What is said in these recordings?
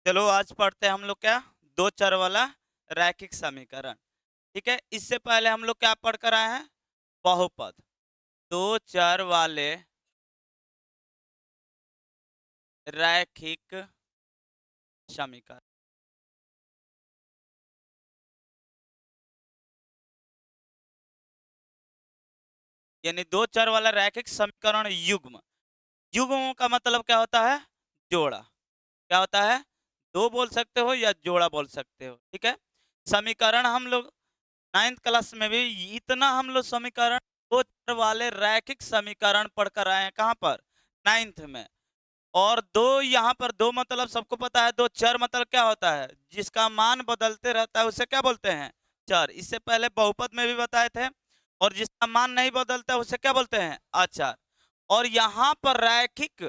चलो आज पढ़ते हैं हम लोग क्या दो चर वाला रैखिक समीकरण। ठीक है, इससे पहले हम लोग क्या पढ़ कर आए हैं? बहुपद। दो चर वाले रैखिक समीकरण। यानी दो चर वाला रैखिक समीकरण युग्म। युग्म का मतलब क्या होता है? जोड़ा। क्या होता है? दो बोल सकते हो या जोड़ा बोल सकते हो। ठीक है, समीकरण हम लोग नाइन्थ क्लास में भी इतना हम लोग समीकरण दो चर वाले रैखिक समीकरण पढ़कर आए हैं। कहाँ पर? नाइन्थ में। और दो यहाँ पर दो मतलब सबको पता है। दो चर मतलब क्या होता है? जिसका मान बदलते रहता है उसे क्या बोलते हैं? चर। इससे पहले बहुपद में भी बताए थे। और जिसका मान नहीं बदलता उसे क्या बोलते हैं? अचर। और यहाँ पर रैखिक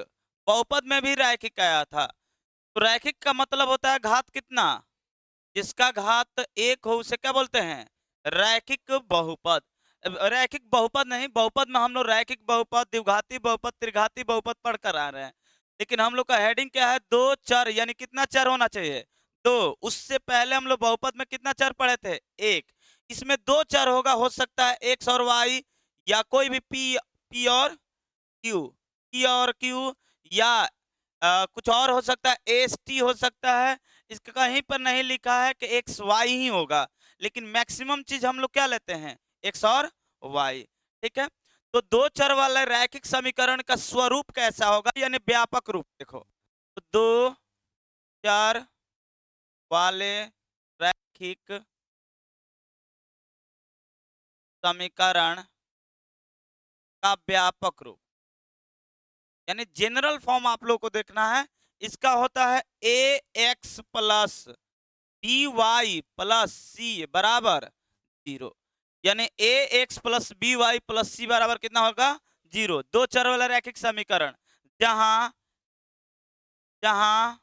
बहुपद में भी रैखिक आया था। तो रैखिक का मतलब होता है घात कितना? जिसका घात एक हो उसे क्या बोलते हैं? रैखिक बहुपद। रैखिक बहुपद नहीं, बहुपद में हम लोग रैखिक बहुपद, द्विघाती बहुपद, त्रिघाती बहुपद पढ़कर आ रहे हैं। लेकिन हम लोग का हेडिंग क्या है? दो चर। यानी कितना चर होना चाहिए? दो। उससे पहले हम लोग बहुपद में कितना चर पढ़े थे? एक। इसमें दो चर होगा, हो सकता है एक्स और वाई, या कोई भी पी और क्यू। पी और क्यू, या कुछ और हो सकता है, एस टी हो सकता है। इसका कहीं पर नहीं लिखा है कि एक्स वाई ही होगा, लेकिन मैक्सिमम चीज हम लोग क्या लेते हैं? एक्स और वाई। ठीक है, तो दो चर वाले रैखिक समीकरण का स्वरूप कैसा होगा, यानी व्यापक रूप देखो। तो दो चर वाले रैखिक समीकरण का व्यापक रूप, यानी जनरल फॉर्म आप लोग को देखना है। इसका होता है A X plus B Y plus C बराबर जीरो। यानी A X plus B Y plus C बराबर कितना होगा? जीरो। दो चर वाला रैखिक समीकरण जहां जहां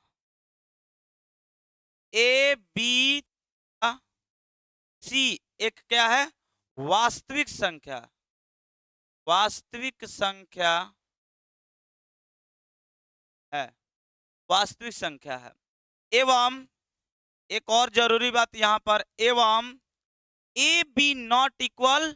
ए बी सी एक क्या है? वास्तविक संख्या। वास्तविक संख्या है। वास्तविक संख्या है। एवं एक और जरूरी बात यहां पर, एवं A B not equal,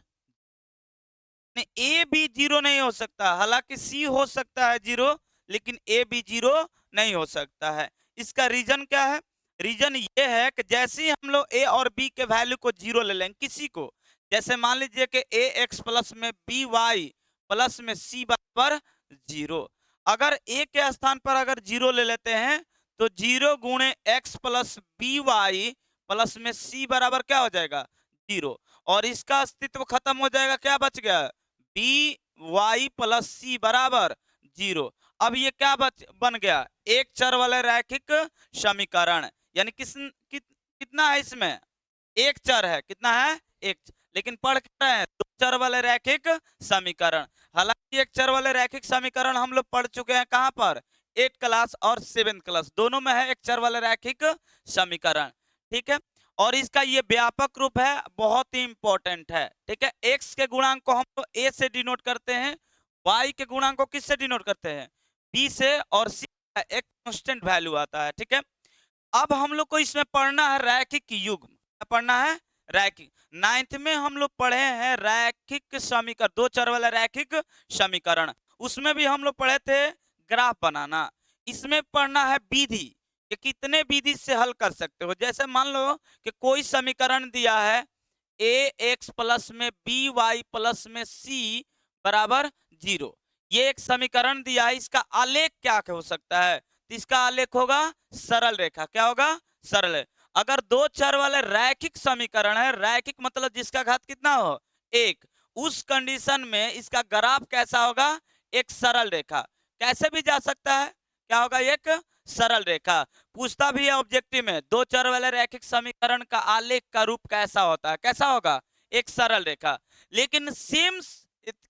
A B zero नहीं हो सकता। हालांकि सी हो सकता है जीरो, लेकिन ए बी जीरो नहीं हो सकता है। इसका रीजन क्या है? रीजन ये है कि जैसे ही हम लोग ए और बी के वैल्यू को जीरो ले लेंगे किसी को, जैसे मान लीजिए कि ए एक्स प्लस में बी वाई प्लस में सी बराबर जीरो। अगर ए के स्थान पर अगर जीरो ले लेते हैं तो जीरो गुणे X plus B Y plus में सी बराबर क्या हो जाएगा? जीरो। और इसका अस्तित्व खत्म हो जाएगा। क्या बच गया? बी वाई प्लस सी बराबर जीरो। अब ये क्या बन गया? एक चर वाले रैखिक समीकरण। यानी कितना है इसमें? एक चर है। कितना है? एक। लेकिन पढ़ क्या रहे हैं? दो चर वाले रैखिक समीकरण। हालांकि एक चर वाले रैखिक समीकरण हम लोग पढ़ चुके हैं। कहां पर? 8 क्लास और 7 क्लास दोनों में है एक चर वाले रैखिक समीकरण। ठीक है, और इसका ये व्यापक रूप है, बहुत ही इंपॉर्टेंट है। ठीक है, एक्स के गुणांक को हम लोग ए से डिनोट करते हैं, वाई के गुणांक को किससे डिनोट करते हैं? बी से, और सी एक कांस्टेंट वैल्यू आता है। ठीक है, अब हम लोग को इसमें पढ़ना है रैखिक युग्म। क्या पढ़ना है? रैखिक। नाइन्थ में हम लोग पढ़े हैं रैखिक समीकरण, दो चर वाला रैखिक समीकरण। उसमें भी हम लोग पढ़े थे ग्राफ बनाना। इसमें पढ़ना है विधि, कि कितने विधि से हल कर सकते हो। जैसे मान लो कि कोई समीकरण दिया है, ए एक्स प्लस में बी वाई प्लस में सी बराबर जीरो। ये एक समीकरण दिया है, इसका आलेख क्या हो सकता है? तो इसका आलेख होगा सरल रेखा। क्या होगा? सरल है। अगर दो चर वाले रैखिक समीकरण है, रैखिक मतलब जिसका घात कितना हो? एक। उस कंडीशन में इसका ग्राफ कैसा होगा? एक सरल रेखा। कैसे भी जा सकता है, क्या होगा? एक सरल रेखा। पूछता भी है ऑब्जेक्टिव में, दो चर वाले रैखिक समीकरण का आलेख का रूप कैसा होता है? कैसा होगा? एक सरल रेखा। लेकिन सेम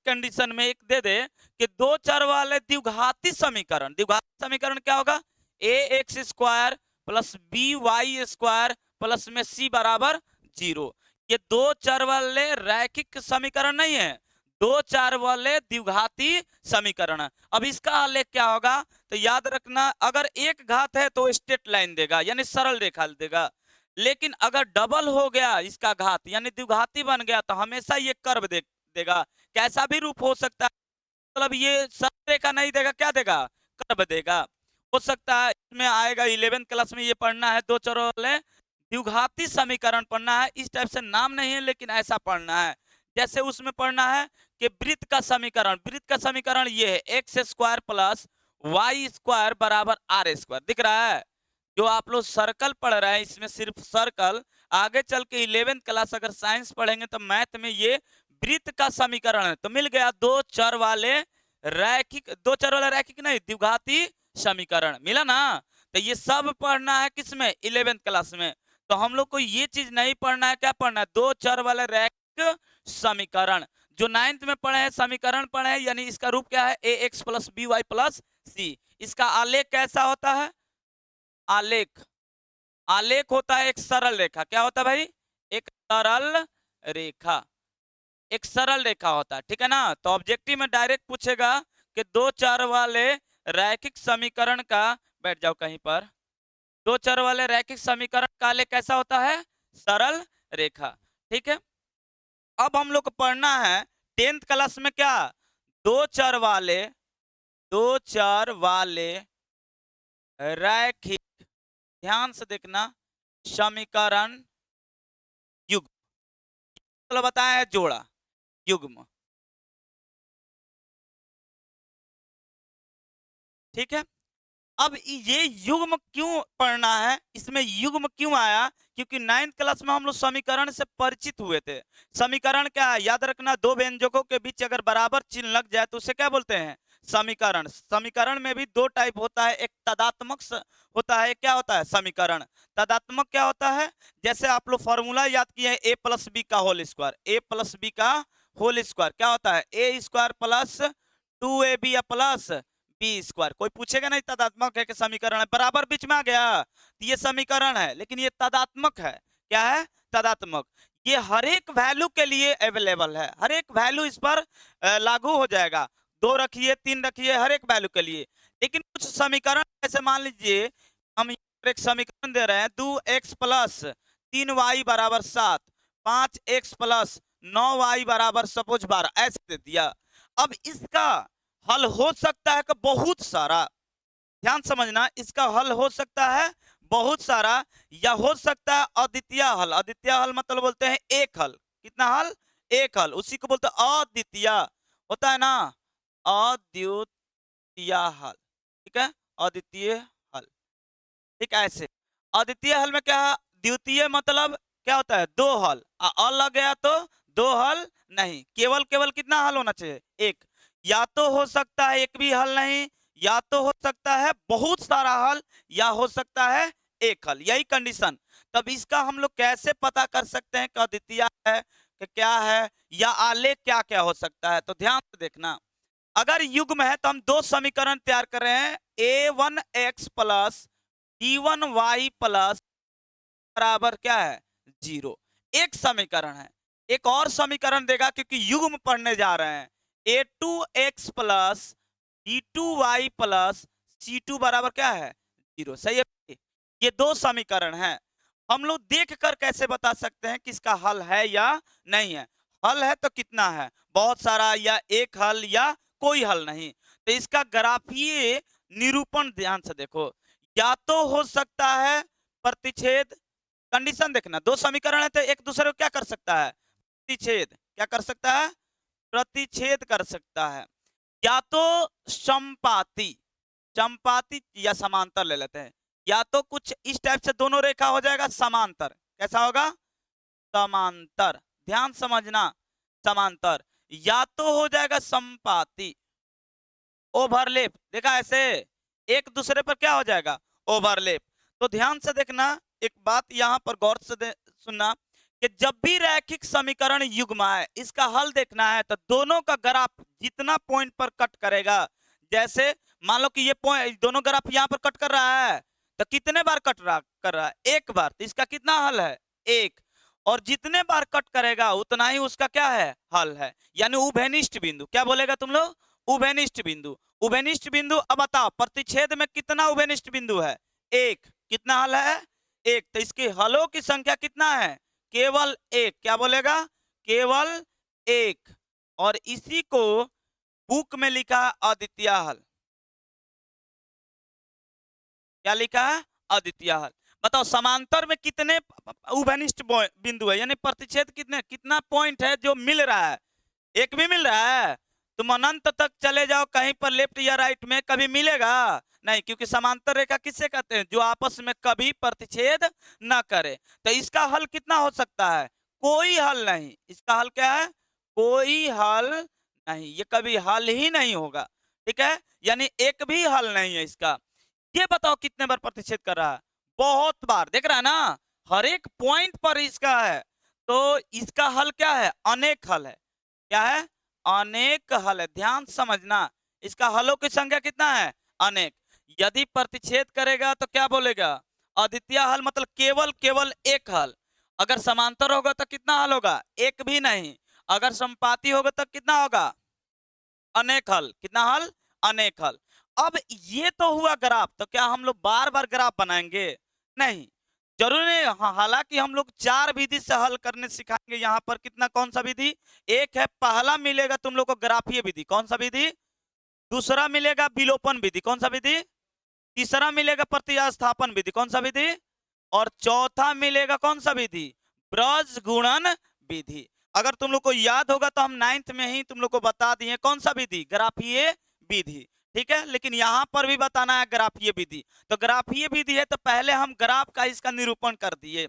कंडीशन में एक दे दे कि दो चर वाले द्विघाती समीकरण, द्विघाती समीकरण क्या होगा? A X square plus B Y square plus में सी बराबर जीरो। ये दो चर वाले रैखिक समीकरण नहीं है। दो चार वाले द्विघाती समीकरण। अब इसका आलेख क्या होगा, तो याद रखना, अगर एक घात है तो स्ट्रेट लाइन देगा यानी सरल रेखा देगा, लेकिन अगर डबल हो गया इसका घात यानी द्विघाती बन गया तो हमेशा ये कर्व देगा। कैसा भी रूप हो सकता है, मतलब ये सरल रेखा नहीं देगा, क्या देगा, कर्व देगा। हो सकता है इसमें आएगा 11th क्लास में ये पढ़ना है, दो चरों वाले द्विघाती समीकरण पढ़ना है। इस टाइप से नाम नहीं है लेकिन ऐसा पढ़ना है। जैसे उसमें पढ़ना है कि वृत्त का समीकरण, वृत्त का समीकरण ये है X square plus Y square बराबर आर स्क्वायर, दिख रहा है। जो आप लोग सर्कल पढ़ रहे हैं इसमें सिर्फ सर्कल, आगे चल के 11th क्लास अगर साइंस पढ़ेंगे तो मैथ में ये वृत्त का समीकरण है। तो मिल गया दो चर वाले रैखिक नहीं द्विघाती समीकरण, मिला ना। तो ये सब पढ़ना है किसमें, 11th क्लास में। तो हम लोग को ये चीज नहीं पढ़ना है, क्या पढ़ना है, दो चर वाले रैखिक समीकरण। जो 9th में पढ़े हैं समीकरण पढ़े हैं, यानी इसका रूप क्या है, A X plus B Y plus C. इसका आलेख कैसा होता है, आलेख, आलेख होता है एक सरल रेखा। क्या होता है भाई, एक सरल रेखा, एक सरल रेखा होता है, ठीक है ना। तो ऑब्जेक्टिव में डायरेक्ट पूछेगा कि दो चर वाले रैखिक समीकरण का, बैठ जाओ कहीं पर, दो चर वाले रैखिक समीकरण का आलेख कैसा होता है, सरल रेखा, ठीक है। अब हम लोग को पढ़ना है 10th क्लास में क्या, दो चर वाले, दो चर वाले रैखिक, ध्यान से देखना, समीकरण युग्म, मतलब बताया है जोड़ा, युग्म, ठीक है। अब ये युग्म क्यों पढ़ना है, इसमें युग्म क्यों आया, क्योंकि 9th क्लास में हम लोग समीकरण से परिचित हुए थे। समीकरण क्या है, याद रखना, दो व्यंजकों के बीच अगर बराबर चिन्ह लग जाए तो उसे क्या बोलते हैं, समीकरण। समीकरण में भी दो टाइप होता है, एक तदात्मक होता है, क्या होता है, समीकरण। तदात्मक क्या होता है, जैसे आप लोग फॉर्मूला याद किए हैं, ए प्लस बी का whole square, A plus B का होल स्क्वायर क्या होता है, A square plus 2ab plus B square. कोई पूछेगा नहीं तदात्मक है कि समीकरण है, बराबर बीच में आ गया, तो ये समीकरण है, लेकिन ये तदात्मक है। क्या है, तदात्मक। ये हर एक वैल्यू के लिए अवेलेबल है, हर एक वैल्यू इस पर लागू हो जाएगा, दो रखिए तीन रखिए, हर एक वैल्यू के लिए। लेकिन कुछ समीकरण ऐसे मान लीजिए, हम एक समीकरण दे रहे हैं, 2x प्लस 3y बराबर 7, 5x प्लस 9y बराबर सपोज 12, ऐसे दे दिया। अब इसका हल हो सकता है कि बहुत सारा, ध्यान समझना, इसका हल हो सकता है बहुत सारा, या हो सकता है अद्वितीय हल। अद्वितीय हल मतलब बोलते हैं एक हल, कितना हल, एक हल, उसी को बोलते हैं अद्वितीय, होता है ना, अद्वितीय हल, ठीक है, अद्वितीय हल, ठीक है। ऐसे अद्वितीय हल में क्या है, द्वितीय मतलब क्या होता है, दो हल, अ लग गया तो दो हल नहीं, केवल केवल कितना हल होना चाहिए, एक। या तो हो सकता है एक भी हल नहीं, या तो हो सकता है बहुत सारा हल, या हो सकता है एक हल, यही कंडीशन। तब इसका हम लोग कैसे पता कर सकते हैं कि अद्वितीय है कि क्या है, या आलेख क्या क्या हो सकता है। तो ध्यान से देखना, अगर युग्म है तो हम दो समीकरण तैयार कर रहे हैं, a1x प्लस b1y प्लस बराबर क्या है, 0, एक समीकरण है। एक और समीकरण देगा क्योंकि युग्म पढ़ने जा रहे हैं, a2x plus b2y plus c2 बराबर क्या है, 0, सही है। ये दो समीकरण हैं, हम लोग देख कर कैसे बता सकते हैं कि इसका हल है या नहीं है। हल है तो कितना है, बहुत सारा, या एक हल, या कोई हल नहीं। तो इसका ग्राफीय निरूपण ध्यान से देखो, या तो हो सकता है प्रतिच्छेद, कंडीशन देखना, दो समीकरण है तो एक दूसरे को क्या कर सकता है, प्रतिच्छेद, क्या कर सकता है, प्रतिच्छेद कर सकता है, या तो समपाती, समपाती या समांतर ले लेते हैं, या तो कुछ इस टाइप से दोनों रेखा हो जाएगा समांतर, कैसा होगा, समांतर, ध्यान समझना, समांतर, या तो हो जाएगा समपाती, ओवरलैप, देखा ऐसे एक दूसरे पर क्या हो जाएगा, ओवरलैप। तो ध्यान से देखना, एक बात यहां पर गौर से सुनना, कि जब भी रैखिक समीकरण युग्म आए, इसका हल देखना है तो दोनों का ग्राफ जितना पॉइंट पर कट करेगा, जैसे मान लो कि ये पॉइंट, दोनों ग्राफ यहां पर कट कर रहा है, तो कितने बार कर रहा है, एक बार, तो इसका कितना हल है, एक। और जितने बार कट करेगा उतना ही उसका क्या है, हल है, यानी उभयनिष्ठ बिंदु। क्या बोलेगा तुम लोग, उभयनिष्ठ बिंदु। उभयनिष्ठ बिंदु, अब बताओ प्रतिच्छेद में कितना उभयनिष्ठ बिंदु है, एक। कितना हल है, एक। तो इसके हलों की संख्या कितना है, केवल एक। क्या बोलेगा, केवल एक। और इसी को बुक में लिखा अद्वितीय हल। क्या लिखा है, अद्वितीय हल। बताओ समांतर में कितने उभयनिष्ठ बिंदु है, यानी प्रतिच्छेद कितने, कितना पॉइंट है जो मिल रहा है, एक भी मिल रहा है। तुम अनंत तक चले जाओ कहीं पर लेफ्ट या राइट में, कभी मिलेगा नहीं, क्योंकि समांतर रेखा किससे कहते हैं, जो आपस में कभी प्रतिच्छेद न करे। तो इसका हल कितना हो सकता है, कोई हल नहीं। इसका हल क्या है, कोई हल नहीं, ये कभी हल ही नहीं होगा। ठीक है, यानी एक भी हल नहीं है इसका। ये बताओ कितने बार प्रतिच्छेद कर रहा है, बहुत बार। देख रहा है ना, हर एक पॉइंट पर इसका है। तो इसका हल क्या है, अनेक हल है। क्या है, अनेक हल है। ध्यान समझना, इसका हलों की संख्या कितना है, अनेक। यदि प्रतिच्छेद करेगा तो क्या बोलेगा, अद्वितीय हल, मतलब केवल केवल एक हल। अगर समांतर होगा तो कितना हल होगा, एक भी नहीं। अगर संपाती होगा तो कितना होगा, अनेक हल। कितना हल, अनेक हल। अब ये तो हुआ ग्राफ, तो क्या हम लोग बार बार ग्राफ बनाएंगे, नहीं, जरूरी नहीं। हालांकि हम लोग 4 विधि से हल करने सिखाएंगे यहाँ पर। कितना, कौन सा विधि, एक है, पहला मिलेगा तुम लोग को ग्राफीय विधि, कौन सा विधि, दूसरा मिलेगा विलोपन विधि, कौन सा विधि, तीसरा मिलेगा प्रतिस्थापन विधि, कौन सा विधि, और चौथा मिलेगा कौन सा विधि, ब्रज गुणन विधि। अगर तुम लोग को याद होगा तो हम 9th में ही तुम लोग को बता दिए कौन सा विधि, ग्राफीय विधि। ठीक है, लेकिन यहां पर भी बताना है ग्राफीय विधि। तो ग्राफीय विधि है तो पहले हम ग्राफ का इसका निरूपण कर दिए।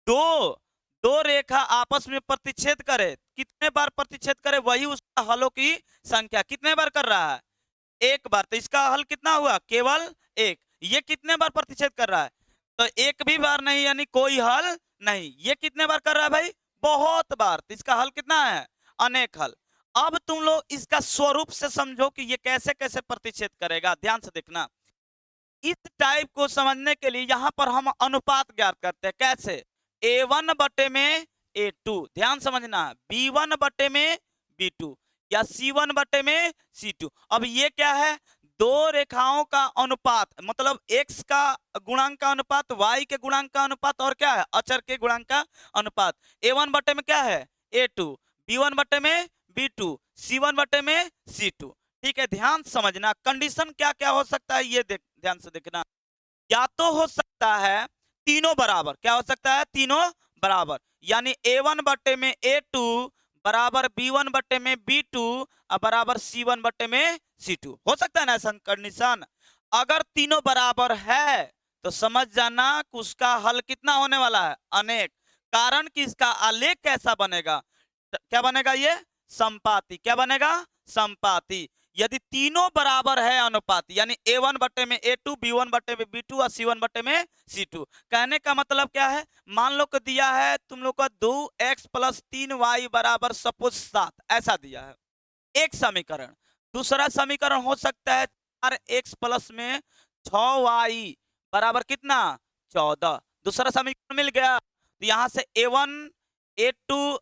दो दो रेखा आपस में प्रतिच्छेद करे, कितने बार प्रतिच्छेद करे, वही उसका हलों की संख्या। कितने बार कर रहा है, एक बार। तो इसका हल कितना हुआ, केवल एक। ये कितने बार प्रतिच्छेद कर रहा है, तो एक भी बार नहीं, यानी कोई हल नहीं। ये कितने बार कर रहा है भाई, बहुत बार। तो इसका हल कितना है, अनेक हल। अब तुम लोग इसका स्वरूप से समझो कि ये कैसे कैसे प्रतिच्छेद करेगा, ध्यान से देखना। इस टाइप को समझने के लिए यहां पर हम अनुपात ज्ञात करते हैं। कैसे, A1 बटे में A2, ध्यान समझना, B1 बटे में B2, या C1 बटे में C2। अब ये क्या है, दो रेखाओं का अनुपात, मतलब x का गुणांक का अनुपात, y के गुणांक का अनुपात, और क्या है, अचर के गुणांक का अनुपात। A1 बटे में क्या है, A2, B1 बटे में B2, C1 बटे में C2। ठीक है, ध्यान समझना, कंडीशन क्या क्या हो सकता है ये ध्यान से देखना। या तो हो सकता है तीनों बराबर, क्या हो सकता है, तीनों बराबर, यानी A1 बटे में A2 बराबर B1 बटे में B2 और बराबर C1 बटे में C2। हो सकता है ना ऐसा कंडीशन। अगर तीनों बराबर है तो समझ जाना कि उसका हल कितना होने वाला है, अनेक। कारण कि इसका आलेख कैसा बनेगा, क्या बनेगा, ये संपाती। क्या बनेगा, संपाती। यदि तीनों बराबर है अनुपात, यानी A1 बटे में A2, B1 बटे में B2 और C1 बटे में C2। कहने का मतलब क्या है, मान लो कि दिया है तुम लोग का 2x प्लस 3y बराबर सपोज 7, ऐसा दिया है एक समीकरण। दूसरा समीकरण हो सकता है 4x प्लस में 6y बराबर कितना, 14। दूसरा समीकरण मिल गया। तो यहां से A1 A2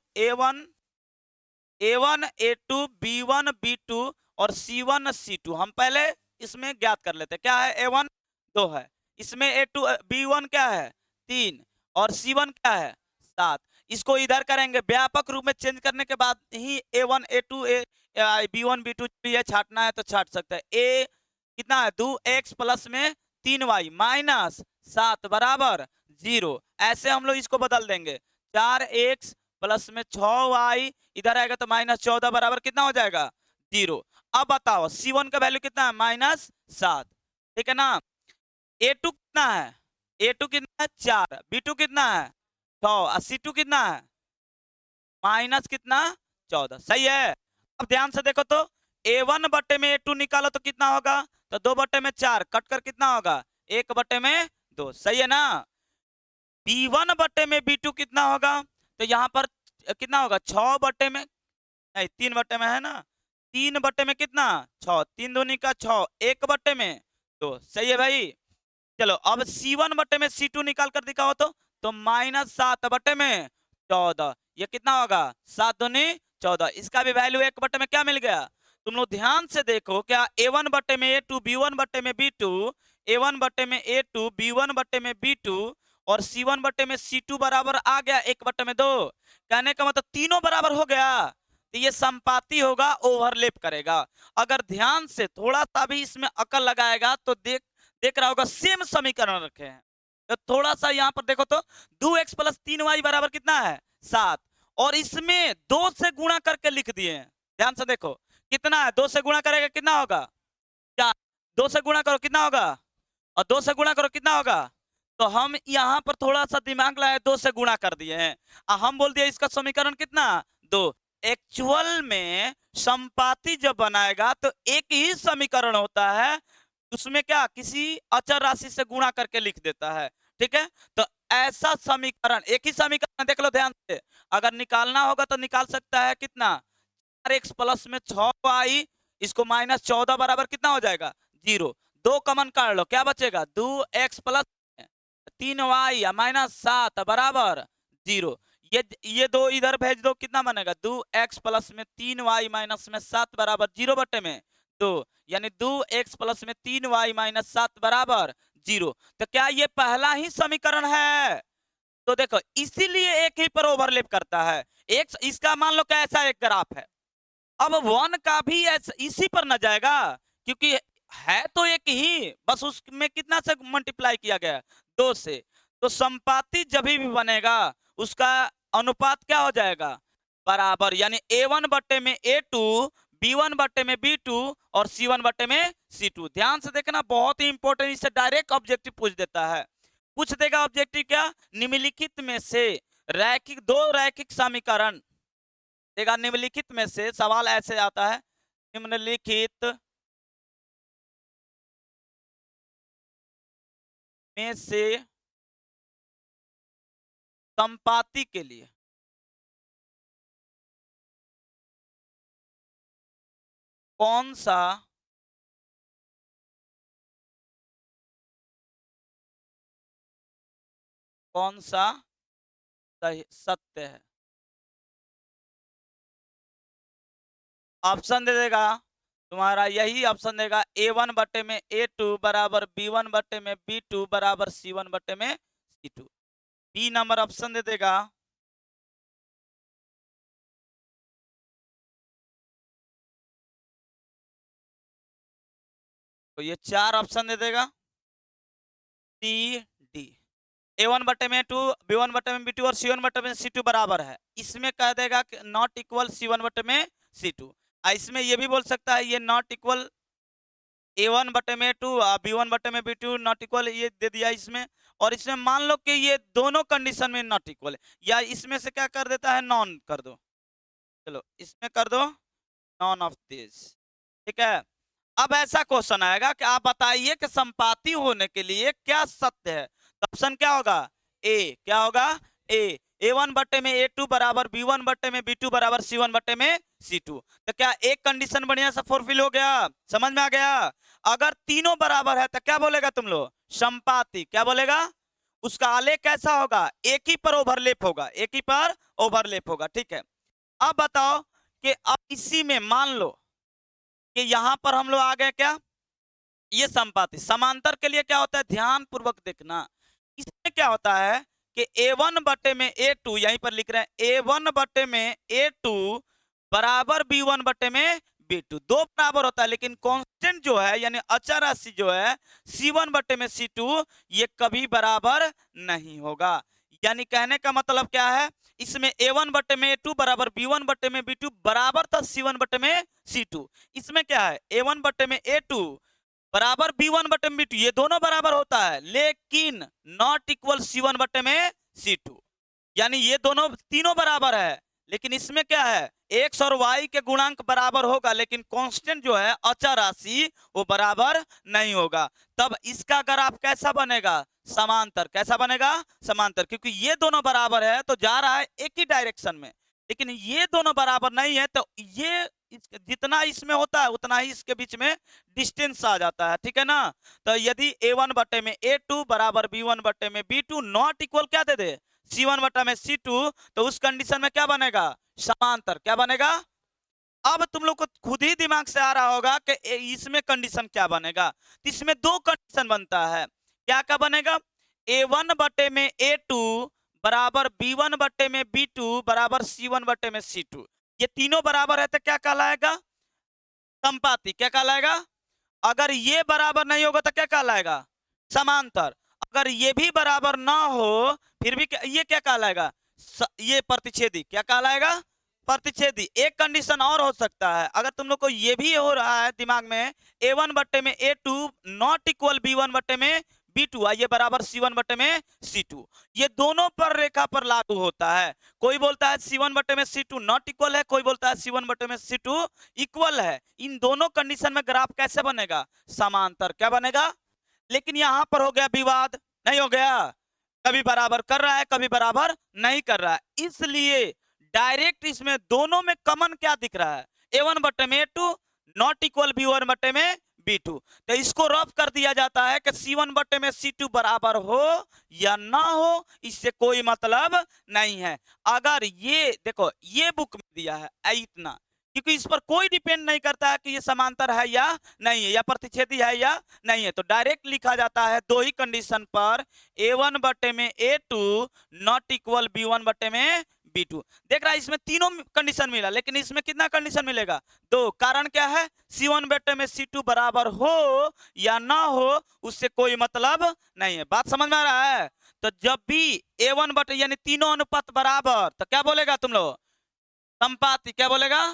A1 A2 B1 B2 और C1 C2 हम पहले इसमें ज्ञात कर लेते हैं। क्या है, A1 2 है, इसमें A2 B1 क्या है 3 और C1 क्या है 7। इसको इधर करेंगे, व्यापक रूप में चेंज करने के बाद ही A1 A2 B1 B2 ये छाटना है तो छाट सकते हैं। A कितना है 2x प्लस में 3y माइनस 7 बराबर 0। ऐसे हम लोग इसको बदल देंगे, 4x प्लस में 6y इधर आएगा तो माइनस 14 बराबर कितना हो जाएगा 0। अब बताओ C1 का वैल्यू कितना है, माइनस 7। ठीक है ना, A2 कितना है, A2 कितना है 4, B2 कितना है 6 और C2 कितना है माइनस कितना 14। सही है। अब ध्यान से देखो तो A1 बटे में A2 निकालो तो कितना होगा, तो 2 बटे में 4 कट कर कितना होगा 1 बटे में 2। सही है ना। B1 बटे में B2 कितना होगा, तो यहाँ पर कितना होगा 6 बटे में, नहीं 3 बटे में है ना, 3 बटे में कितना 6, 3 दूनी का 6, 1 बटे में 2। सही है भाई। चलो अब C1 बटे में C2 निकाल कर दिखाओ तो माइनस 7 बटे में 14, ये कितना होगा 7 दूनी 14, इसका भी वैल्यू 1 में क्या मिल गया। तुम लोग ध्यान से देखो, क्या A1 बटे में A2, B1 बटे में B2, A1 बटे में A2, B1 बटे में B2 और C1 बटे में C2 बराबर आ गया 1/2। कहने का मतलब तीनों बराबर हो गया, तो ये संपाती होगा, ओवरलैप करेगा। अगर ध्यान से थोड़ा सा भी इसमें अकल लगाएगा तो देख रहा होगा सेम समीकरण रखे हैं। तो थोड़ा सा यहाँ पर देखो तो 2x प्लस 3y बराबर कितना है 7, और इसमें 2 से गुणा करके लिख दिए हैं। ध्यान से देखो कितना है, 2 से गुणा करेगा कितना होगा, क्या 2 से गुणा करो कितना होगा, और 2 से गुणा करो कितना होगा। तो हम यहाँ पर थोड़ा सा दिमाग लगाए 2 से गुणा कर दिए हैं, हम बोल दिए इसका समीकरण कितना 2। एक्चुअल में संपाती जब बनाएगा तो एक ही समीकरण होता है, उसमें क्या किसी अचर राशि से गुणा करके लिख देता है। ठीक है, तो ऐसा समीकरण, एक ही समीकरण देख लो ध्यान से, अगर निकालना होगा तो निकाल सकता है कितना 4x प्लस में 6y, इसको -14 बराबर कितना हो जाएगा 0। 2 कॉमन काट लो, क्या बचेगा 2x प्लस 3y या -7 बराबर 0। ये 2 इधर भेज दो, कितना बनेगा 2x प्लस में 3y माइनस में 7 बराबर 0/2, यानी 2x प्लस में 3y माइनस 7 बराबर 0। तो क्या ये पहला ही समीकरण है, तो देखो इसीलिए एक ही पर ओवरलैप करता है। एक इसका मान लो क्या ऐसा एक ग्राफ है, अब 1 का भी इसी पर न जाएगा, क्योंकि है तो एक ही, बस उसमें कितना से मल्टीप्लाई किया गया 2 से। तो संपाती जब भी बनेगा उसका अनुपात क्या हो जाएगा बराबर, यानी A1 बटे में A2, B1 बटे में B2 और C1 बटे में C2। ध्यान से देखना, बहुत ही इंपॉर्टेंट, इससे डायरेक्ट ऑब्जेक्टिव पूछ देता है। पूछ देगा ऑब्जेक्टिव क्या, निम्नलिखित में से दो रैखिक समीकरण देगा, निम्नलिखित में से, सवाल ऐसे आता है निम्नलिखित में से संपाती के लिए कौन सा सत्य है। ऑप्शन दे देगा तुम्हारा, यही ऑप्शन देगा A1 बटे में A2 बराबर B1 बटे में B2 बराबर C1 बटे में C2। बी नंबर ऑप्शन दे देगा। तो ये 4 ऑप्शन दे देगा, सी डी। A1 बटे में 2, B1 बटे में B2 और C1 बटे में C2 बराबर है, इसमें कह देगा कि नॉट इक्वल C1 बटे में C2। इसमें ये भी बोल सकता है ये नॉट इक्वल A1 बटे में 2, B1 बटे में B2 नॉट इक्वल, ये दे दिया इसमें। और इसमें मान लो कि ये दोनों कंडीशन में नॉट इक्वल है, या इसमें से क्या कर देता है नॉन कर दो, चलो इसमें कर दो नॉन ऑफ दिस। ठीक है, अब ऐसा क्वेश्चन आएगा कि आप बताइए कि संपाती होने के लिए क्या सत्य है, तो ऑप्शन क्या होगा ए, क्या होगा ए। A1 बटे में A2 बराबर B1 बटे में B2 बराबर C1 बटे में C2। तो क्या एक कंडीशन बढ़िया सा फुलफिल हो गया, समझ में आ गया। अगर तीनों बराबर है तो क्या बोलेगा तुम लोग संपाती, क्या बोलेगा, उसका आलेख कैसा होगा, एक ही पर ओवरलैप होगा, एक ही पर ओवरलैप होगा। ठीक है, अब बताओ कि अब इसी में मान लो कि यहां पर हम लोग आ गए, क्या ये संपाती। समांतर के लिए क्या होता है, ध्यान पूर्वक देखना, इसमें क्या होता है कि A1 बटे में A2, यहीं पर लिख रहे हैं A1 बटे में A2 बराबर B1 बटे में B2, दो बराबर होता है, लेकिन कांस्टेंट जो है यानी अचर राशि जो है C1 बटे में C2 ये कभी बराबर नहीं होगा। यानी कहने का मतलब क्या है, इसमें A1 बटे में A2 बराबर B1 बटे में B2 बराबर था C1 बटे में C2। इसमें क्या है A1 बटे में A2 बराबर B1 बटे में B2, ये दोनों बराबर होता है, लेकिन नॉट इक्वल C1 बटे में C2, यानी ये दोनों तीनों बराबर है, लेकिन इसमें क्या है x और y के गुणांक बराबर होगा, लेकिन कांस्टेंट जो है अचर राशि वो बराबर नहीं होगा। तब इसका ग्राफ कैसा बनेगा, समांतर। कैसा बनेगा, समांतर, क्योंकि ये दोनों बराबर है तो जा रहा है एक ही डायरेक्शन में, लेकिन ये दोनों बराबर नहीं है तो ये जितना इसमें होता है उतना ही इसके बीच में डिस्टेंस आ जाता है। ठीक है ना, तो यदि A1 बटे में A2 बराबर B1 बटे में B2 नॉट इक्वल क्या दे दे C1 बटा में C2, तो उस कंडीशन में क्या बनेगा? समांतर। क्या बनेगा? अब तुम लोग को खुद ही दिमाग से आ रहा होगा कि इसमें कंडीशन क्या बनेगा। तो इसमें दो कंडीशन बनता है। क्या क्या बनेगा? A1 बटे में A2 बराबर B1 बटे में B2 बराबर C1 बटे में C2। ये तीनों बराबर है तो क्या कहलाएगा? संपाती। क्या कहलाएगा? अगर ये बराबर नहीं होगा तो क्या कहलाएगा? समांतर। अगर ये भी बराबर ना हो फिर भी ये क्या कहलाएगा? ये प्रतिच्छेदी। क्या कहलाएगा? प्रतिच्छेदी। एक कंडीशन और हो सकता है, अगर तुम लोग को ये भी हो रहा है दिमाग में A1 बट्टे में A2 नॉट इक्वल B1 बट्टे में B2, ये बराबर C1 बट्टे में C2, ये दोनों पर रेखा पर लागू होता है। कोई बोलता है C1 बट्टे में C2 नॉट इक्वल है, कोई बोलता है C1 बट्टे में C2 इक्वल है। इन दोनों कंडीशन में ग्राफ कैसे बनेगा? समांतर। क्या बनेगा? लेकिन यहां पर हो गया विवाद, नहीं हो गया? कभी बराबर कर रहा है, कभी बराबर नहीं कर रहा है। इसलिए डायरेक्ट इसमें दोनों में कॉमन क्या दिख रहा है? A1 बटे में A2 नॉट इक्वल B1 बटे में B2। तो इसको रफ कर दिया जाता है कि C1 बटे में C2 बराबर हो या ना हो, इससे कोई मतलब नहीं है। अगर ये देखो ये बुक में दिया है इतना, क्योंकि इस पर कोई डिपेंड नहीं करता है कि ये समांतर है या नहीं है, या प्रतिच्छेदी है या नहीं है, तो डायरेक्ट लिखा जाता है दो ही कंडीशन पर A1 बटे में A2 नॉट इक्वल B1 बटे में B2। देख रहा है इसमें तीनों कंडीशन मिला, लेकिन इसमें कितना कंडीशन मिलेगा? दो। कारण क्या है? C1 बटे में C2 बराबर हो या ना हो उससे कोई मतलब नहीं है। बात समझ में आ रहा है? तो जब भी A1 बटे यानी तीनों अनुपात बराबर, तो क्या बोलेगा तुम लोग? संपाती। क्या बोलेगा?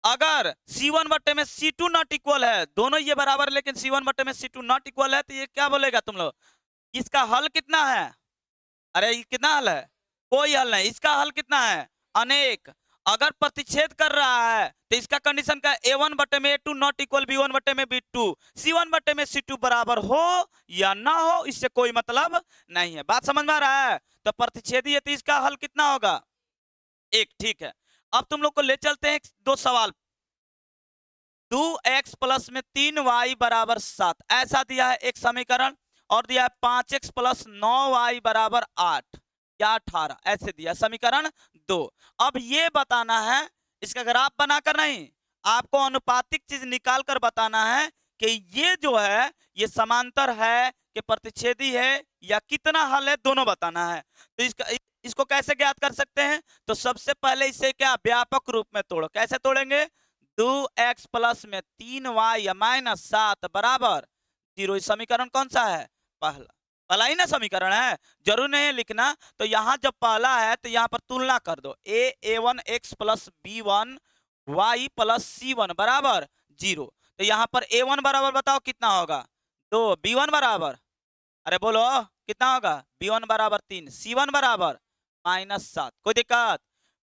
अगर C1 बटे में C2 नॉट इक्वल है, दोनों ये बराबर लेकिन C1 बटे में C2 नॉट इक्वल है, तो ये क्या बोलेगा तुम लोग? इसका हल कितना है? अरे ये कितना हल है? कोई हल नहीं। इसका हल कितना है? अनेक। अगर प्रतिच्छेद कर रहा है तो इसका कंडीशन का A1 बटे में A2 नॉट इक्वल B1 बटे में B2, C1 बटे में C2 बराबर हो या ना हो इससे कोई मतलब नहीं है। बात समझ में आ रहा है? तो प्रतिच्छेदी है तो इसका हल कितना होगा? एक। ठीक है, अब तुम लोग को ले चलते हैं दो सवाल। 2x प्लस में 3y बराबर 7 ऐसा दिया है एक समीकरण, और दिया है 5x प्लस 9y बराबर 8 या 18 ऐसे दिया समीकरण 2। अब ये बताना है, इसका ग्राफ बनाकर नहीं, आपको अनुपातिक चीज निकाल कर बताना है कि ये जो है ये समांतर है कि प्रतिच्छेदी है या कितना हल है, दोनों बताना है। तो इसको कैसे ज्ञात कर सकते हैं? तो सबसे पहले इसे क्या व्यापक रूप में तोड़ो। कैसे तोड़ेंगे? 2x प्लस में 3y माइनस 7 बराबर 0। समीकरण कौन सा है? पहला। पहला ही ना समीकरण है, जरूर नहीं है लिखना। तो यहां जब पहला है तो यहां पर तुलना कर दो। a1 x plus b1 y plus c1 बराबर 0। तो यहां पर a1 बराबर बताओ कितना होगा? 2। b1 बराबर, अरे बोलो कितना होगा? b1 बराबर 3, c1 बराबर -7। कोई दिक्कत?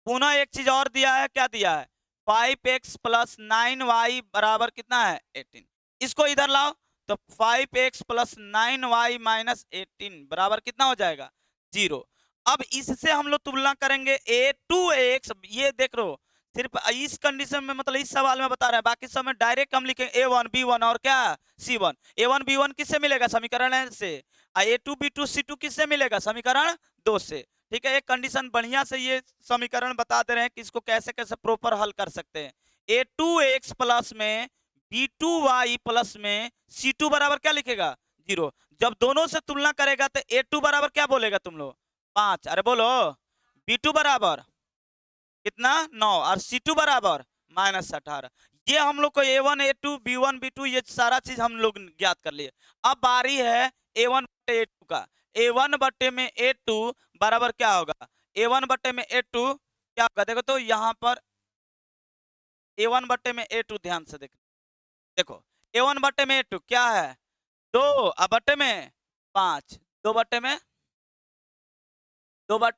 पुनः एक चीज और दिया है। क्या दिया है? 5x प्लस 9y बराबर कितना है? 18। इसको इधर लाओ तो 5x प्लस 9y माइनस 18 बराबर कितना हो जाएगा? 0। अब इससे हम लोग तुलना करेंगे a2x। ये देख लो सिर्फ इस कंडीशन में, मतलब इस सवाल में बता रहे हैं, बाकी सब में डायरेक्ट हम लिखेंगे a1 b1 और क्या c1। a1 b1 किससे मिलेगा? समीकरण से। a2 b2 c2 किससे मिलेगा? समीकरण 2 से। ठीक है, एक कंडीशन बढ़िया से ये समीकरण बता दे रहे हैं कि इसको कैसे कैसे प्रॉपर हल कर सकते हैं। a2x प्लस में b2y प्लस में c2 बराबर क्या लिखेगा? 0। जब दोनों से तुलना करेगा तो a2 बराबर क्या बोलेगा तुम लोग? 5। अरे बोलो। b2 बराबर कितना? 9। और c2 बराबर -18। ये हम लोग को a1 a2 b1 b2 ये सारा चीज हम लोग ज्ञात कर लिए। अब बारी है a1 बटे a2 का। a1 बटे में a2 बराबर क्या होगा? a1 बटे में a2 क्या होगा? देखो तो यहाँ पर a1 बटे में a2 ध्यान से देखो a1 बटे में a2 क्या है? 2 अब बटे में 5, 2 बटे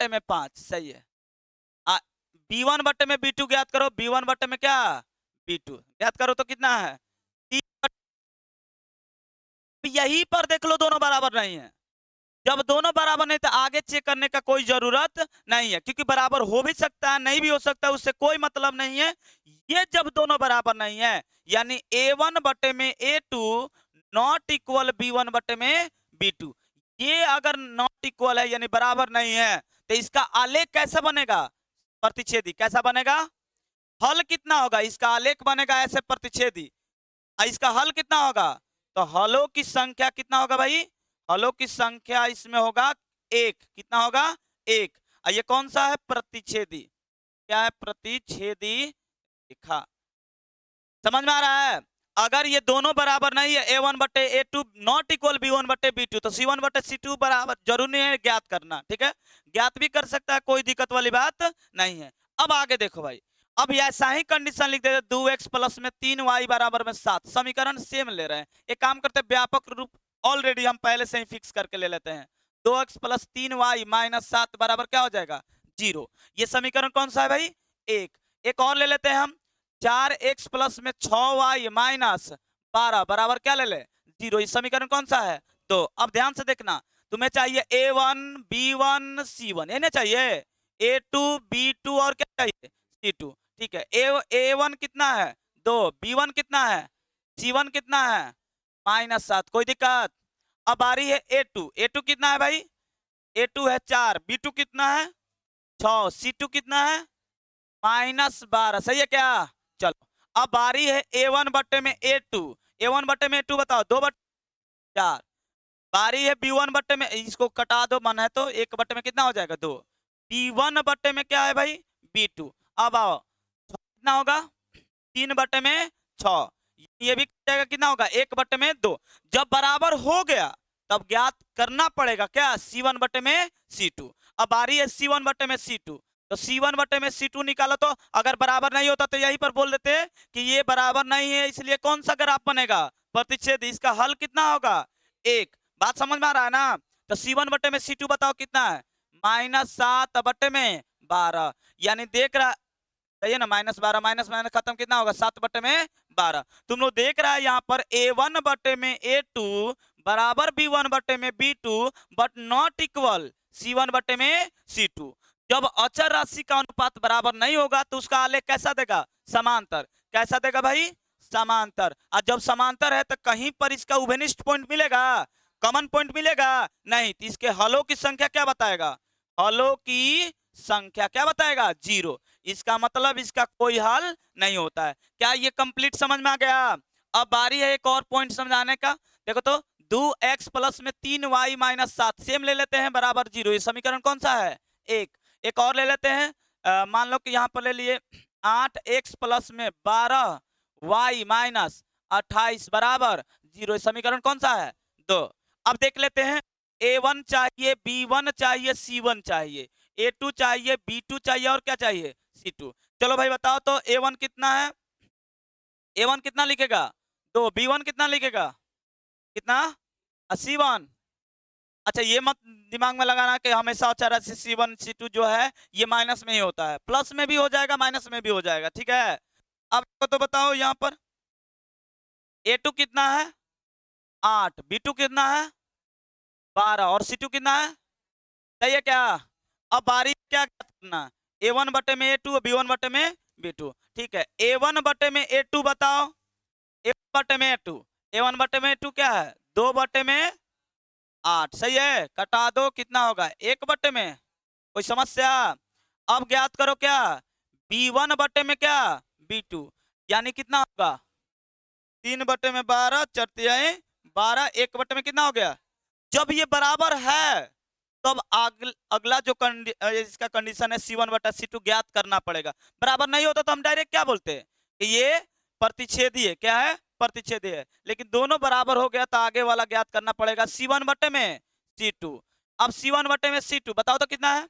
में 5 सही है। b1 बटे में b2 ज्ञात करो। b1 बटे में क्या? b2 ज्ञात करो तो कितना है? 3। यही पर देख लो दोनों बराबर नहीं है। जब दोनों बराबर नहीं तो आगे चेक करने का कोई जरूरत नहीं है, क्योंकि बराबर हो भी सकता है नहीं भी हो सकता है, उससे कोई मतलब नहीं है। ये जब दोनों बराबर नहीं है यानी a1 बटे में a2 नॉट इक्वल b1 बटे में b2, ये अगर नॉट इक्वल है यानी बराबर नहीं है तो इसका आलेख कैसा बनेगा? प्रतिच्छेदी कैसा बनेगा? हल कितना होगा? इसका आलेख बनेगा ऐसे प्रतिच्छेदी। इसका हल कितना होगा? तो हलों की संख्या कितना होगा भाई? हलों की संख्या इसमें होगा एक। कितना होगा? एक। ये कौन सा है? प्रतिच्छेदी। क्या है? प्रतिच्छेदी रेखा। समझ में आ रहा है? अगर ये दोनों बराबर नहीं है, a1/a2 नॉट इक्वल b1/b2, तो c1/c2 बराबर, जरूरी नहीं है ज्ञात करना, ठीक है? ज्ञात भी कर सकता है, कोई दिक्कत वाली बात नहीं है। अब आगे देखो भाई, अब ऐसा ही कंडीशन लिख देते 2x प्लस में 3y बराबर में 7। समीकरण सेम ले रहे हैं। एक काम करते हैं, व्यापक रूप ऑलरेडी हम पहले से ही फिक्स करके ले लेते हैं। 2x प्लस 3y माइनस 7 बराबर क्या हो जाएगा? 0। ये समीकरण कौन सा है भाई? एक और ले लेते हैं हम, 4x प्लस में 6y माइनस 12 बराबर क्या ले ले? 0। इस समीकरण कौन सा है? तो अब ध्यान से देखना, तुम्हें चाहिए a1 b1 c1, ये ना चाहिए a2 b2 और क्या चाहिए? c2। ठीक है, a1 कितना है? 2, b1 कितना है? c1 कितना है? -7। कोई दिक्कत? अब आ रही है a2 कितना है भाई? a2 है 4, b2 कितना है? 6, c2 कितना है? -12। सही है क्या? चलो, अब बारी है a1/a2। a1/a2 बताओ, 2/4। बारी है b1/, में इसको कटा दो मन है तो, 1/, में कितना हो जाएगा? 2। b1/, में क्या है भाई? b2। अब आओ, कितना होगा? 3/6। ये भी जाएगा, कितना होगा? 1/2। जब बराबर हो गया तब ज्ञात करना पड़ेगा क्या? c1/c2। अब बारी है c1/c2, तो c1/c2 निकालो। तो अगर बराबर नहीं होता तो यहीं पर बोल देते कि ये बराबर नहीं है, इसलिए कौन सा ग्राफ बनेगा? प्रतिच्छेद। इसका हल कितना होगा? 1। बात समझ में आ रहा है ना? तो c1/c2 बताओ कितना है? -7/12। यानी देख रहा है ना, -12 माइनस माइनस खत्म, कितना होगा? 7/12। तुम लोग देख रहा है यहाँ पर a1/a2 बराबर b1/b2 but not equal c1/c2। जब अचर राशि का अनुपात बराबर नहीं होगा तो उसका आलेख कैसा देगा? समांतर। कैसा देगा भाई? समांतर। और जब समांतर है तो कहीं पर इसका उभयनिष्ठ पॉइंट मिलेगा? कॉमन पॉइंट मिलेगा? नहीं। तो इसके हलों की संख्या क्या बताएगा? हलों की संख्या क्या बताएगा? 0। इसका मतलब इसका कोई हल नहीं होता है। क्या ये कंप्लीट समझ में आ गया? अब बारी है एक और पॉइंट समझाने का। देखो तो, 2x प्लस में 3y माइनस 7 सेम ले लेते हैं बराबर 0। ये समीकरण कौन सा है? एक और ले लेते हैं। मान लो कि यहाँ पर ले लिए 8x प्लस में 12y माइनस 28 बराबर 0। समीकरण कौन सा है? 2। अब देख लेते हैं, a1 चाहिए, b1 चाहिए, c1 चाहिए, a2 चाहिए, b2 चाहिए और क्या चाहिए? c2। चलो भाई बताओ तो, a1 कितना है? a1 कितना लिखेगा? 2। b1 कितना लिखेगा? कितना? c1। अच्छा, ये मत दिमाग में लगाना कि हमेशा अचर राशि c1 c2 जो है ये माइनस में ही होता है। प्लस में भी हो जाएगा, माइनस में भी हो जाएगा, ठीक है? अब तो बताओ यहाँ पर a2 कितना है? 8, b2 कितना है? 12 और c2 कितना है? सही है क्या? अब बारी क्या करना? a1 में a2, b1 में b2। ठीक है, a1 में a2 बताओ। a1 में a2, a1 में a2 क्या है? 2 में 8। सही है, कटा दो, कितना होगा? 1 में। कोई समस्या? अब ज्ञात करो क्या? b1 में क्या? b2। यानी कितना होगा? 3/12 चरतियाई 12, 1 में कितना हो गया? जब ये बराबर है तब अगला जो इसका कंडीशन है c1/c2 ज्ञात करना पड़ेगा। बराबर नहीं होता तो हम डायरेक्ट क्या बोलते हैं कि ये प्रतिच्छेदी है। क्या है? प्रतिच्छेदी है। लेकिन दोनों बराबर हो गया तो आगे वाला ज्ञात करना पड़ेगा c1 में c2। अब c1 में c2 बताओ तो कितना है?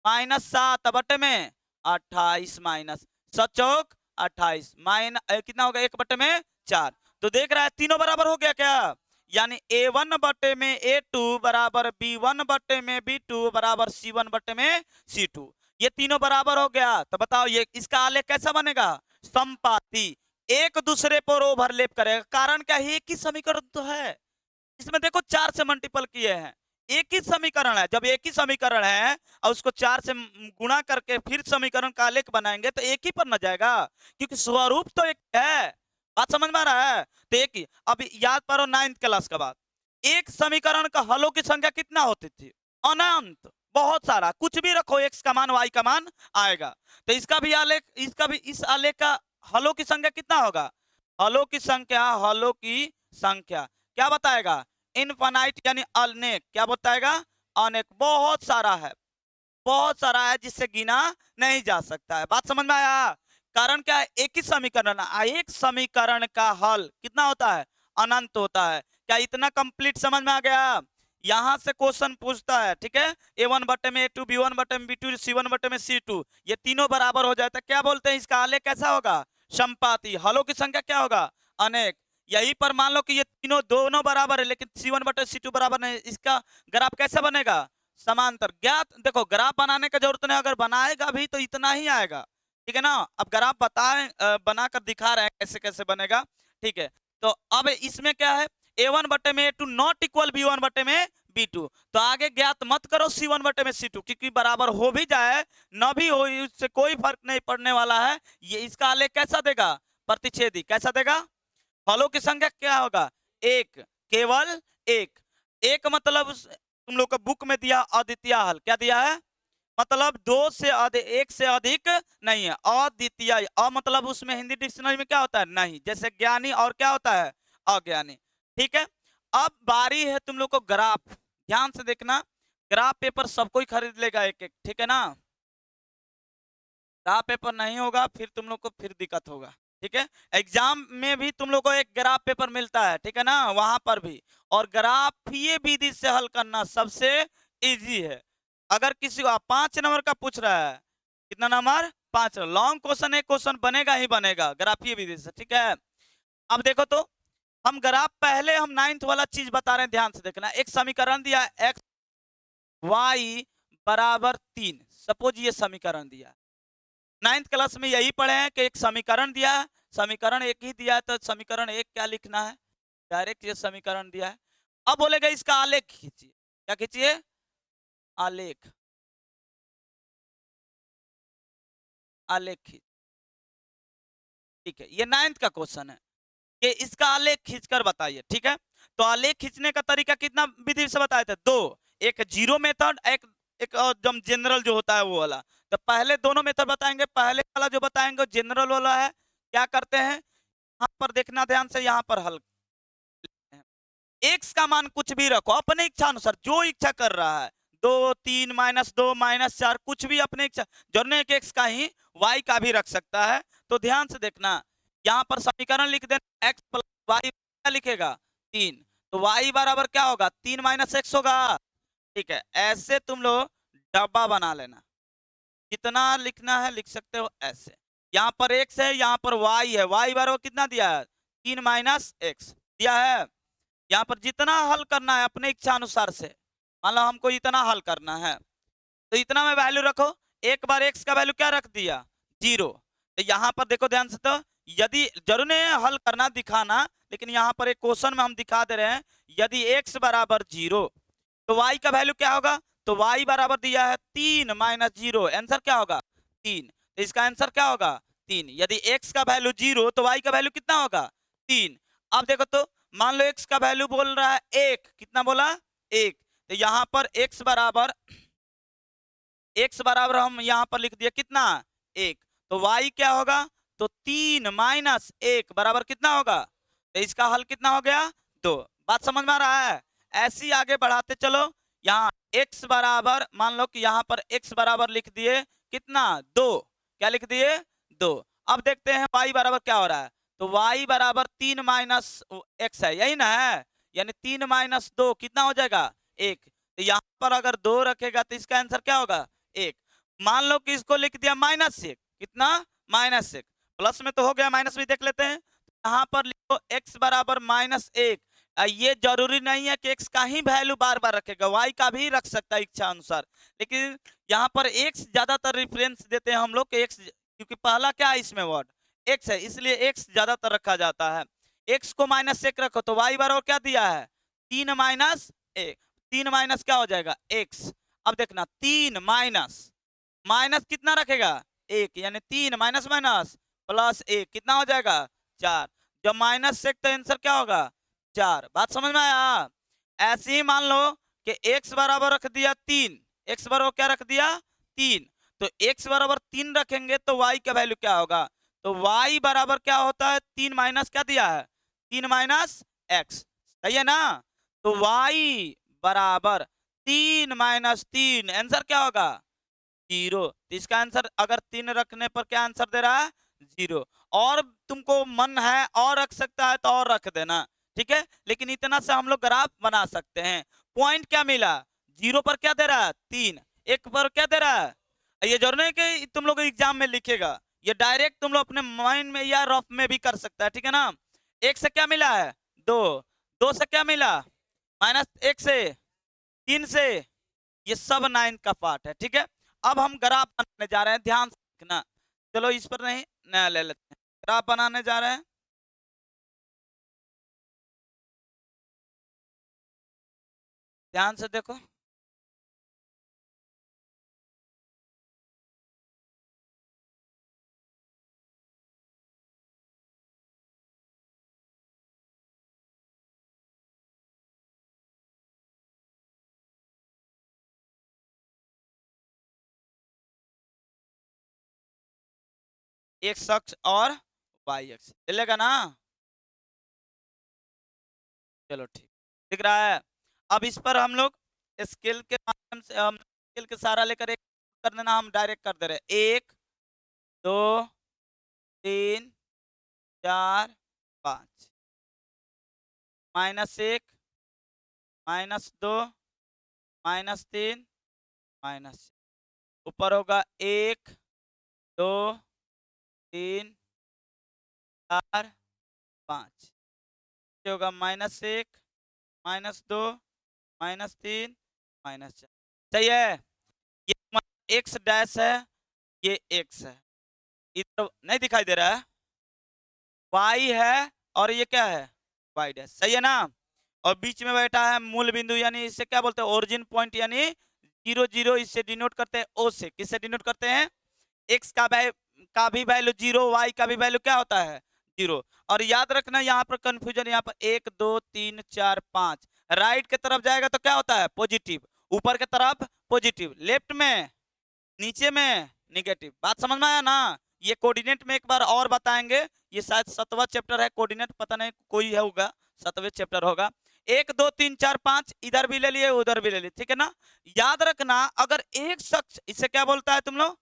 -7 में 28 माइनस 7 चौक 28 माइनस कितना होगा? 1 में 4। तो देख रहा है तीनों बराबर हो गया क्या? यानी a1 में a2 बराबर b1 में b2 बराबर c1 में c2। ये तीनों बराबर हो गया। तो बताओ ये इसका आलेख कैसा बनेगा? समपाती, एक दूसरे पर ओवरलैप करेगा। कारण क्या है? एक ही समीकरण तो है। इसमें देखो 4 से मल्टीपल किए हैं, एक ही समीकरण है। जब एक ही समीकरण है और उसको 4 से गुणा करके फिर समीकरण का आलेख बनाएंगे तो एक ही पर न जाएगा, क्योंकि स्वरूप तो एक है। बात समझ में आ रहा है? तो एक ही। अब याद करो 9th क्लास का बात, एक समीकरण का हलों की संख्या कितना होती थी? अनंत। बहुत सारा, कुछ भी रखो x का मान y का मान आएगा। तो इसका भी आलेख, इसका भी, इस आलेख का हलों की संख्या कितना होगा? हलों की संख्या, हलों की संख्या क्या बताएगा? इनफाइनाइट यानी अनेक। क्या बताएगा? अनेक। बहुत सारा है, बहुत सारा है जिससे गिना नहीं जा सकता है। बात समझ में आया? कारण क्या है? एक ही समीकरण है, एक समीकरण का हल कितना होता है? अनंत होता है। क्या इतना कंप्लीट समझ में आ गया? यहां से क्वेश्चन पूछता है, ठीक है, a1 बटे में a2, b1 बटे में b2, c1 बटे में c2, ये तीनों बराबर हो जाता है, क्या बोलते हैं? इसका आलेख कैसा होगा? संपाती। हलों की संख्या क्या होगा? अनेक। यही पर मान लो कि ये तीनों दोनों बराबर है, लेकिन c1 बटे c2 बराबर नहीं, इसका ग्राफ कैसा बनेगा? समांतर। ज्ञात, देखो ग्राफ बनाने का जरूरत नहीं, अगर बनाएगा भी तो इतना ही आएगा, ठीक है ना। अब ग्राफ बताएं, बनाकर दिखा रहे हैं कैसे कैसे बनेगा, ठीक है। तो अब इसमें क्या है? a1 बटे में a2 नॉट इक्वल b1 बटे में b2। तो आगे ज्ञात मत करो c1 बटे में c2, क्योंकि बराबर हो भी जाए न भी हो, उससे कोई फर्क नहीं पड़ने वाला है। ये इसका आलेख कैसा देगा? प्रतिच्छेदी। कैसा देगा? हलों की संख्या क्या होगा? एक, केवल एक। एक मतलब तुम लोग को बुक में दिया अद्वितीय हल। क्या दिया है? मतलब दो से अधिक, एक से अधिक नहीं है, अद्वितीय। मतलब उसमें हिंदी डिक्शनरी में क्या होता है? नहीं। जैसे ज्ञानी और क्या होता है? अज्ञानी। ठीक है। अब बारी है तुम लोग को ग्राफ, ध्यान से देखना। ग्राफ पेपर सबको ही खरीद लेगा एक एक, ठीक है ना। ग्राफ पेपर नहीं होगा फिर तुम लोग को फिर दिक्कत होगा, ठीक है। एग्जाम में भी तुम लोग को एक ग्राफ पेपर मिलता है, ठीक है ना, वहां पर भी। और ग्राफ ये विधि से हल करना सबसे इजी है। अगर किसी को 5 नंबर का पूछ रहा है, कितना नंबर? 5। लॉन्ग क्वेश्चन एक क्वेश्चन बनेगा ही बनेगा ग्राफीय विधि से, ठीक है। अब देखो तो हम ग्राफ, पहले हम 9th वाला चीज बता रहे हैं, ध्यान से देखना। एक समीकरण दिया एक्स वाई बराबर 3, सपोज ये समीकरण दिया। 9th क्लास में यही पढ़े हैं कि एक समीकरण दिया है, समीकरण एक ही दिया है, तो समीकरण एक क्या लिखना है? डायरेक्ट ये समीकरण दिया है। अब बोलेगा इसका आलेख खींचिए। क्या खींचिए? आलेख। आलेख खींच, ठीक है। ये 9th का क्वेश्चन है कि इसका आलेख खींचकर बताइए, ठीक है। तो आलेख खींचने का तरीका कितना विधि से बताए थे? दो। एक जीरो मेथड, एक एक एकदम जनरल जो होता है वो वाला। तो पहले दोनों मेथड बताएंगे। पहले वाला जो बताएंगे जनरल वाला है। क्या करते हैं? यहाँ पर देखना ध्यान से, यहाँ पर हल एक्स का मान कुछ भी रखो अपने इच्छा अनुसार, जो इच्छा कर रहा है, 2, 3, -2, -4, कुछ भी अपने इच्छा। जरूर नहीं कि एक्स का ही, वाई का भी रख सकता है। तो ध्यान से देखना, यहाँ पर समीकरण लिख देना, एक्स प्लस वाई क्या लिखेगा? 3। तो वाई बराबर क्या होगा? 3 - x होगा, ठीक है। ऐसे तुम लोग डब्बा बना लेना, कितना लिखना है लिख सकते हो ऐसे। यहाँ पर एक्स है, यहाँ पर वाई है, वाई बराबर कितना दिया है? 3 - x दिया है। यहाँ पर जितना हल करना है अपने इच्छा अनुसार से, मान लो हमको इतना हल करना है, तो इतना में वैल्यू रखो। एक बार एक्स का वैल्यू क्या रख दिया? 0। तो यहाँ पर देखो ध्यान से, तो यदि जरूर नहीं है हल करना दिखाना, लेकिन यहाँ पर एक क्वेश्चन में हम दिखा दे रहे हैं, यदि एक्स बराबर 0 तो वाई का वैल्यू क्या होगा? तो वाई बराबर दिया है 3 - 0, आंसर क्या होगा? 3। तो इसका आंसर क्या होगा? 3। यदि एक्स का वैल्यू 0 तो वाई का वैल्यू कितना होगा? 3। अब देखो तो, मान लो एक्स का वैल्यू बोल रहा है 1, कितना बोला? 1। तो यहाँ पर एक्स बराबर हम यहाँ पर लिख दिया कितना? 1। तो वाई क्या होगा? तो 3 - 1 बराबर कितना होगा? तो इसका हल कितना हो गया? 2। बात समझ में आ रहा है? ऐसे ही आगे बढ़ाते चलो। यहाँ x बराबर, मान लो कि यहाँ पर x बराबर लिख दिए कितना? 2। क्या लिख दिए? 2। अब देखते हैं y बराबर क्या हो रहा है। तो y बराबर 3 - x है, यही ना है, यानी 3 - 2 कितना हो जाएगा? 1। तो यहाँ पर अगर 2 रखेगा तो इसका आंसर क्या होगा? 1। मान लो कि इसको लिख दिया -1, कितना? -1। प्लस में तो हो गया, माइनस भी देख लेते हैं। यहाँ पर लिखो x बराबर -1। ये जरूरी नहीं है कि x का ही वैल्यू बार बार रखेगा, y का भी रख सकता है इच्छा अनुसार। लेकिन यहाँ पर x ज्यादातर रिफरेंस देते हैं हम लोग कि x, क्योंकि पहला क्या है इसमें वर्ड? x है, इसलिए x ज्यादातर रखा जाता है। x को -1 रखो तो y बराबर क्या दिया है? 3 - 1। 3 माइनस क्या हो जाएगा? x। अब देखना, 3 माइनस कितना रखेगा? 1, यानी 3 माइनस माइनस प्लस 1 कितना हो जाएगा? 4। जब माइनस से तो आंसर क्या होगा? 4। बात समझ में आया? ऐसे ही मान लो कि x बराबर रख दिया 3, x बराबर क्या रख दिया 3, तो x बराबर 3 रखेंगे तो y का वैल्यू क्या होगा, तो y बराबर क्या होता है 3 माइनस क्या दिया है 3 माइनस x, सही है ना। तो y बराबर 3 माइनस 3, आंसर क्या होगा 0। तो इसका आंसर अगर 3 रखने पर क्या आंसर दे रहा है 0। और तुमको मन है और रख सकता है तो और रख देना, ठीक है, लेकिन इतना से हम लोग ग्राफ बना सकते हैं। पॉइंट क्या मिला 0 पर क्या दे रहा है 3, 1 पर क्या दे रहा है, ये जरूरी नहीं कि तुम लोग एग्जाम में लिखेगा, ये डायरेक्ट तुम लोग अपने माइंड में या रफ में भी कर सकता है, ठीक है ना। 1 से क्या मिला है 2, 2 से क्या मिला माइनस 1 से 3 से, ये सब 9 का पार्ट है, ठीक है। अब हम ग्राफ बनाने जा रहे हैं, ध्यान से देखना, चलो इस पर नहीं नया ले लेते हैं, ग्राफ बनाने जा रहे हैं, ध्यान से देखो। एक्स अक्ष और वाई अक्ष चलेगा ना, चलो ठीक दिख रहा है। अब इस पर हम लोग स्केल के माध्यम से हम स्केल के सहारा लेकर एक कर देना, हम डायरेक्ट कर दे रहे हैं 1 2 3 4 5, -1 -2 -3 माइनस, ऊपर होगा 1 2 3 4 5, होगा -1 -2 -3 -4, सही है। ये एक्स डैश है, ये एक्स है, इधर नहीं दिखाई दे रहा है, वाई है और ये क्या है वाई डैश, सही है ना। और बीच में बैठा है मूल बिंदु, यानी इससे क्या बोलते हैं ओरिजिन पॉइंट, यानी 0 0, इससे डिनोट करते हैं ओ से, किससे डिनोट करते हैं एक्स का भी वैल्यू 0, वाई का भी वैल्यू क्या होता है 0। और याद रखना यहाँ पर कंफ्यूजन, यहाँ पर 1 2 3 4 5, राइट के तरफ जाएगा तो क्या होता है पॉजिटिव, ऊपर के तरफ पॉजिटिव, लेफ्ट में नीचे में निगेटिव, बात समझ में आया ना। ये कोऑर्डिनेट में एक बार और बताएंगे, ये शायद 7वां चैप्टर है कोऑर्डिनेट, पता नहीं कोई है होगा 7वें चैप्टर होगा। 1 2 3 4 5 इधर भी ले लिए उधर भी ले लिए, ठीक है ना। याद रखना अगर एक शख्स, इसे क्या बोलता है तुम लोग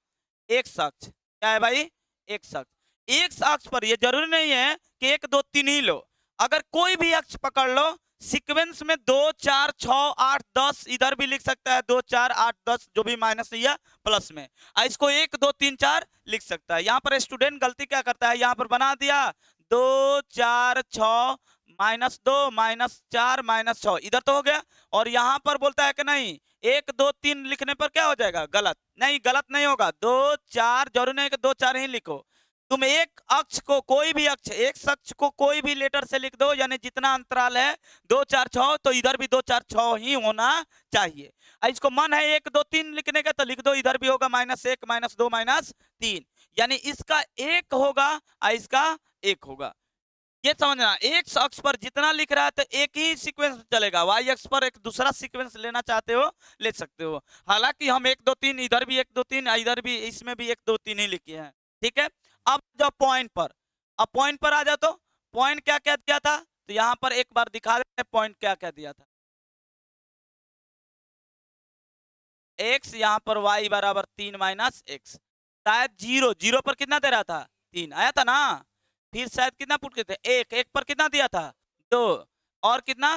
एक शख्स, क्या है भाई एक शख्स, एक शख्स पर ये जरूरी नहीं है कि 1 2 3 ही लो, अगर कोई भी अक्ष पकड़ लो सीक्वेंस में 2 4 6 8 10 इधर भी लिख सकता है, 2 4 8 10 जो भी माइनस या प्लस में, इसको 1 2 3 4 लिख सकता है। यहाँ पर स्टूडेंट गलती क्या करता है, यहाँ पर बना दिया 2 4 6 -2 -4 -6, इधर तो हो गया, और यहाँ पर बोलता है कि नहीं 1 2 3 लिखने पर क्या हो जाएगा गलत, नहीं गलत नहीं होगा, 2 4 जरूरी नहीं कि 2 4 ही लिखो, तुम एक अक्ष को कोई भी अक्ष, एक अक्ष को कोई भी लेटर से लिख दो, यानी जितना अंतराल है 2 4 6, तो इधर भी 2 4 6 ही होना चाहिए। इसको मन है 1 2 3 लिखने का तो लिख दो, इधर भी होगा -1 -2 -3, यानी इसका एक होगा और इसका एक होगा, ये समझना। एक अक्ष पर जितना लिख रहा है तो एक ही सीक्वेंस चलेगा, वाई अक्ष पर एक दूसरा सीक्वेंस लेना चाहते हो ले सकते हो, हालांकि हम 1 2 3 इधर भी 1 2 3 इधर भी, इसमें भी 1 2 3 ही लिखे हैं, ठीक है। अब जाओ पॉइंट पर, अब पॉइंट पर आ जाओ, तो पॉइंट क्या क्या दिया था, तो यहाँ पर एक बार दिखा देते हैं पॉइंट क्या क्या दिया था। एक्स, यहाँ पर वाई बराबर 3 -x, शायद 0 0 पर कितना दे रहा था 3 आया था ना, फिर शायद कितना पुट करते 1 1 पर कितना दिया था 2, और कितना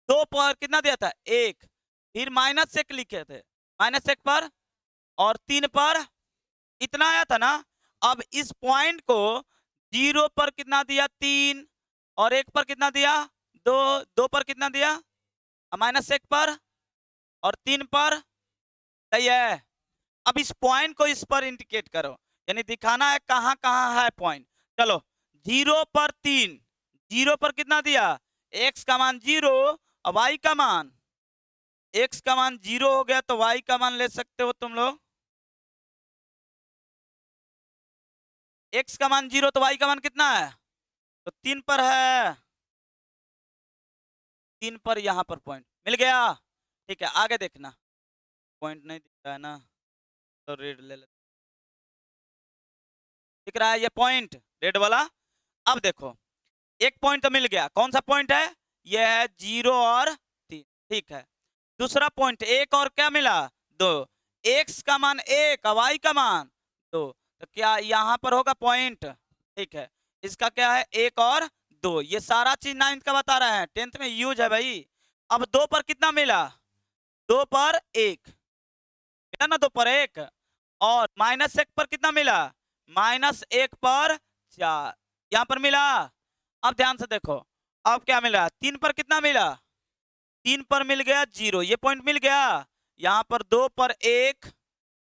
2 पर कितना दिया था 1, फिर -1 लिखे थे, -1 पर और 3 पर इतना आया था ना। अब इस पॉइंट को 0 पर कितना दिया 3, और 1 पर कितना दिया 2, 2 पर कितना दिया -1 पर और 3 पर, सही है। अब इस पॉइंट को इस पर इंडिकेट करो, यानी दिखाना है कहां कहां है पॉइंट। चलो 0 पर 3, 0 पर कितना दिया x का मान 0 और y का मान, x का मान 0 हो गया तो y का मान ले सकते हो तुम लोग, x का मान 0 तो y का मान कितना है, तो 3 पर है, 3 पर यहां पर पॉइंट मिल गया, ठीक है। आगे देखना पॉइंट नहीं दिख रहा है ना, तो रेड ले लेते। दिख रहा है ये पॉइंट रेड वाला। अब देखो एक पॉइंट तो मिल गया, कौन सा पॉइंट है, ये है 0 और 3, ठीक है। दूसरा पॉइंट एक और क्या मिला, 2, x का मान 1, y का मान 2, तो क्या यहाँ पर होगा पॉइंट, ठीक है। इसका क्या है 1 और 2, ये सारा चीज 9th का बता रहे हैं, 10th में यूज है भाई। अब 2 पर कितना मिला, 2 पर 1 मिला ना, 2 पर 1, और -1 पर कितना मिला, -1 पर 4 यहाँ पर मिला। अब ध्यान से देखो, अब क्या मिला, 3 पर कितना मिला, 3 पर मिल गया 0, ये पॉइंट मिल गया। यहाँ पर 2 पर 1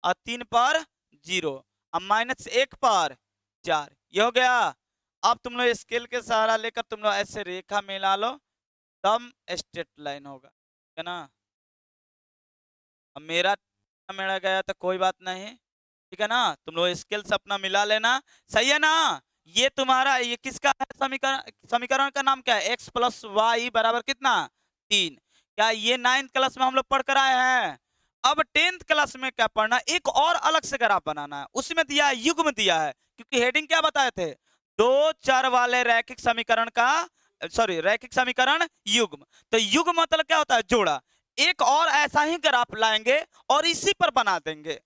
और 3 पर 0, अब -1 पर 4, ये हो गया। अब तुम लोग स्केल के सहारा लेकर तुम लोग ऐसे रेखा मिला लो, तब स्ट्रेट लाइन होगा, है ना। अब मेरा मेरा गया तो कोई बात नहीं, ठीक है ना, तुम लोग स्केल से अपना मिला लेना, सही है ना। ये तुम्हारा ये किसका है समीकरण, समीकरण का नाम क्या है, x + y बराबर कितना 3। क्या ये 9th क्लास में हम लोग पढ़ कर आए हैं। अब 10th क्लास में क्या पढ़ना, एक और अलग से ग्राफ बनाना है, उसमें दिया है युग्म दिया है, क्योंकि हेडिंग क्या बताए थे, 2 चर वाले रैखिक समीकरण का, सॉरी रैखिक समीकरण युग्म। तो युग्म मतलब क्या होता है, जोड़ा। एक और ऐसा ही ग्राफ लाएंगे और इसी पर बना देंगे,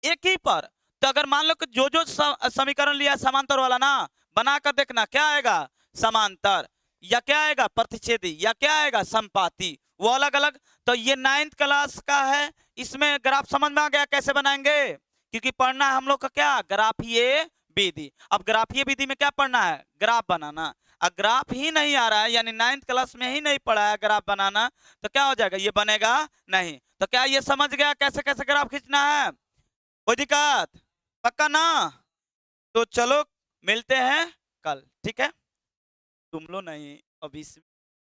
एक ही पर। तो अगर मान लो कि जो जो समीकरण लिया समांतर वाला ना, बनाकर देखना क्या आएगा, समांतर, या क्या आएगा प्रतिच्छेदी, या क्या आएगा संपाती, वो अलग अलग। तो ये 9th क्लास का है, इसमें ग्राफ समझ में आ गया कैसे बनाएंगे, क्योंकि पढ़ना है हम लोग का क्या, ग्राफीय विधि। अब ग्राफीय विधि में क्या पढ़ना है, ग्राफ बनाना। अब ग्राफ ही नहीं आ रहा है, यानी 9th क्लास में ही नहीं पढ़ा है ग्राफ बनाना, तो क्या हो जाएगा, ये बनेगा नहीं। तो क्या ये समझ गया कैसे कैसे ग्राफ खींचना है, कोई दिक्कत, पक्का ना। तो चलो मिलते हैं कल, ठीक है। तुम लोग नहीं, अभी